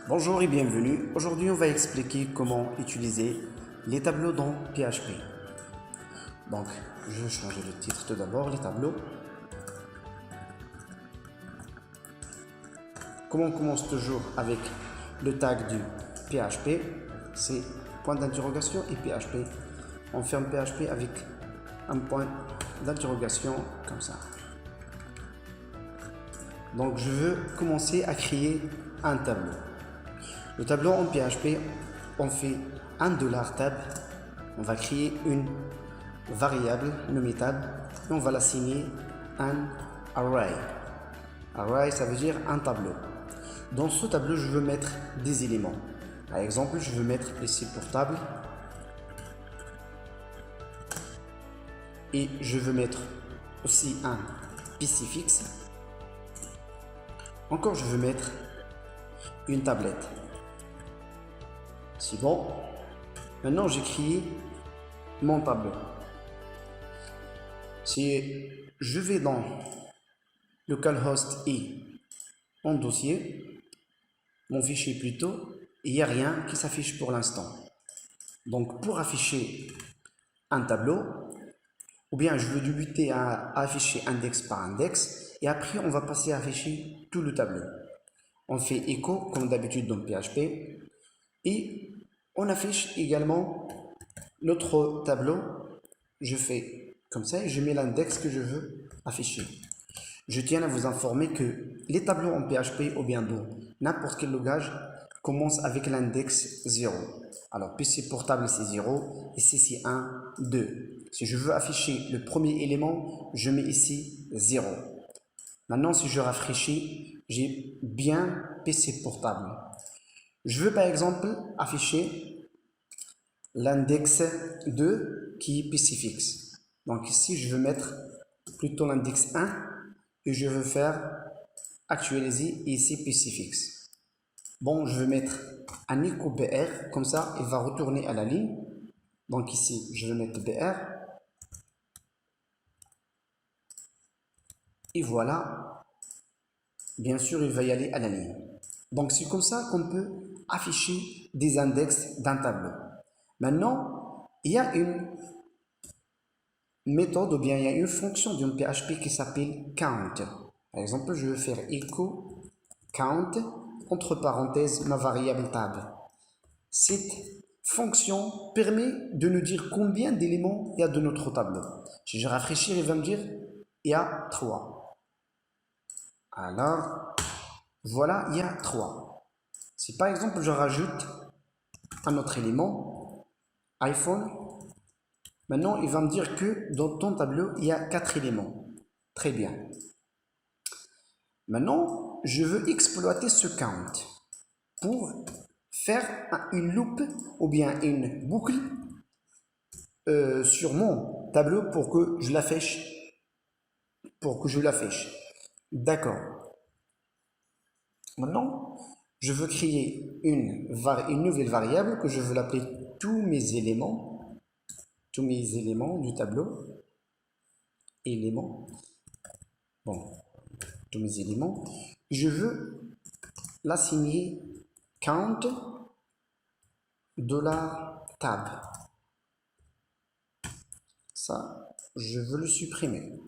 Bonjour et bienvenue. Aujourd'hui, on va expliquer comment utiliser les tableaux dans PHP. Donc, je vais changer le titre tout d'abord, les tableaux. Comme on commence toujours avec le tag du PHP, c'est point d'interrogation et PHP. On ferme PHP avec un point d'interrogation comme ça. Donc, je veux commencer à créer un tableau. Le tableau en PHP, on fait un $tab. On va créer une variable nommée tab et on va l'assigner un array. Array, ça veut dire un tableau. Dans ce tableau, je veux mettre des éléments. Par exemple, je veux mettre PC pour table et je veux mettre aussi un PC fixe. Encore, je veux mettre une tablette. C'est bon. Maintenant, j'ai créé mon tableau. Si je vais dans localhost et en dossier, mon fichier plutôt, il n'y a rien qui s'affiche pour l'instant. Donc, pour afficher un tableau, ou bien je veux débuter à afficher index par index, et après, on va passer à afficher tout le tableau. On fait echo, comme d'habitude dans PHP, et on affiche également notre tableau. Je fais comme ça et je mets l'index que je veux afficher. Je tiens à vous informer que les tableaux en PHP ou bien dans n'importe quel langage commencent avec l'index 0. Alors PC portable c'est 0, ici c'est 1, 2. Si je veux afficher le premier élément, je mets ici 0. Maintenant si je rafraîchis, j'ai bien PC portable. Je veux par exemple afficher l'index 2 qui est PC fixe. Donc ici, je veux mettre plutôt l'index 1 et je veux faire actualiser ici PC fixe. Bon, je veux mettre un echo BR, comme ça, il va retourner à la ligne. Donc ici, je vais mettre BR. Et voilà, bien sûr, il va y aller à la ligne. Donc c'est comme ça qu'on peut afficher des index d'un tableau. Maintenant, il y a une méthode ou bien il y a une fonction d'un PHP qui s'appelle count. Par exemple, je vais faire echo count entre parenthèses ma variable tab. Cette fonction permet de nous dire combien d'éléments il y a de notre tableau. Si je rafraîchis, il va me dire il y a 3. Alors, voilà, il y a 3. Si par exemple je rajoute un autre élément, iPhone, maintenant il va me dire que dans ton tableau il y a 4 éléments. Très bien. Maintenant, je veux exploiter ce count pour faire une loupe ou bien une boucle sur mon tableau pour que je l'affiche. D'accord. Maintenant, je veux créer une nouvelle variable que je veux l'appeler tous mes éléments du tableau. Tous mes éléments. Je veux l'assigner count $tab. Ça, je veux le supprimer.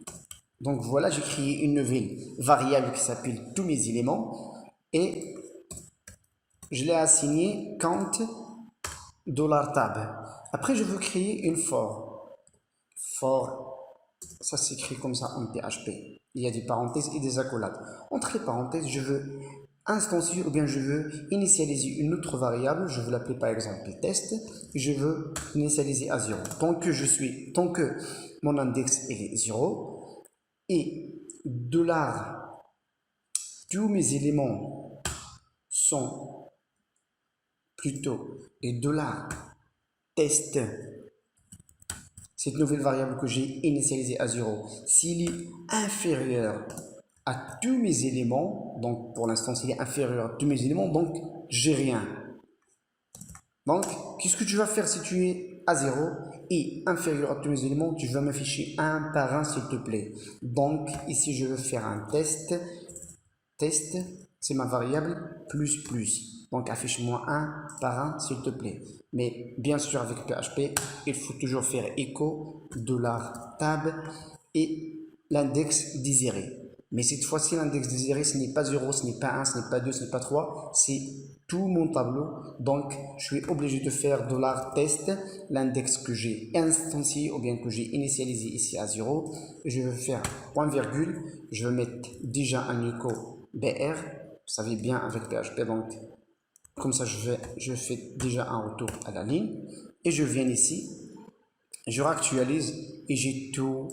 Donc voilà, j'ai créé une nouvelle variable qui s'appelle tous mes éléments et je l'ai assigné count $tab. Après, je veux créer une for. Ça s'écrit comme ça en PHP. Il y a des parenthèses et des accolades. Entre les parenthèses, je veux instancier ou bien je veux initialiser une autre variable. Je veux l'appeler par exemple test. Et je veux initialiser à 0. Tant que mon index est 0 et tous mes éléments sont plutôt et $test. Cette nouvelle variable que j'ai initialisée à 0, s'il est inférieur à tous mes éléments, donc pour l'instant s'il est inférieur à tous mes éléments, donc j'ai rien. Donc, qu'est-ce que tu vas faire si tu es à 0 et inférieur à tous mes éléments? Tu vas m'afficher un par un s'il te plaît. Donc, ici je veux faire un test test, c'est ma variable plus plus. Donc affiche-moi un par un s'il te plaît. Mais bien sûr avec PHP, il faut toujours faire écho $tab et l'index désiré. Mais cette fois-ci, l'index désiré, ce n'est pas 0, ce n'est pas 1, ce n'est pas 2, ce n'est pas 3, c'est tout mon tableau. Donc, je suis obligé de faire $test, l'index que j'ai instancié ou bien que j'ai initialisé ici à 0. Je vais faire point virgule, je vais mettre déjà un écho BR, vous savez bien avec PHP, donc comme ça je fais déjà un retour à la ligne. Et je viens ici, je réactualise et j'ai tous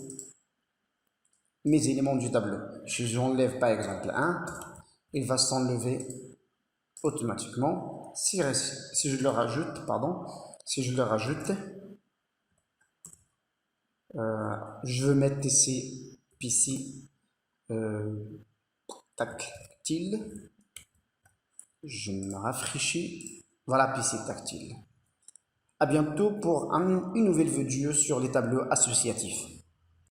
mes éléments du tableau. Si j'enlève par exemple 1, il va s'enlever automatiquement. Si je le rajoute, je vais mettre ici PC tactile. Je me rafraîchis. Voilà PC tactile. À bientôt pour une nouvelle vidéo sur les tableaux associatifs.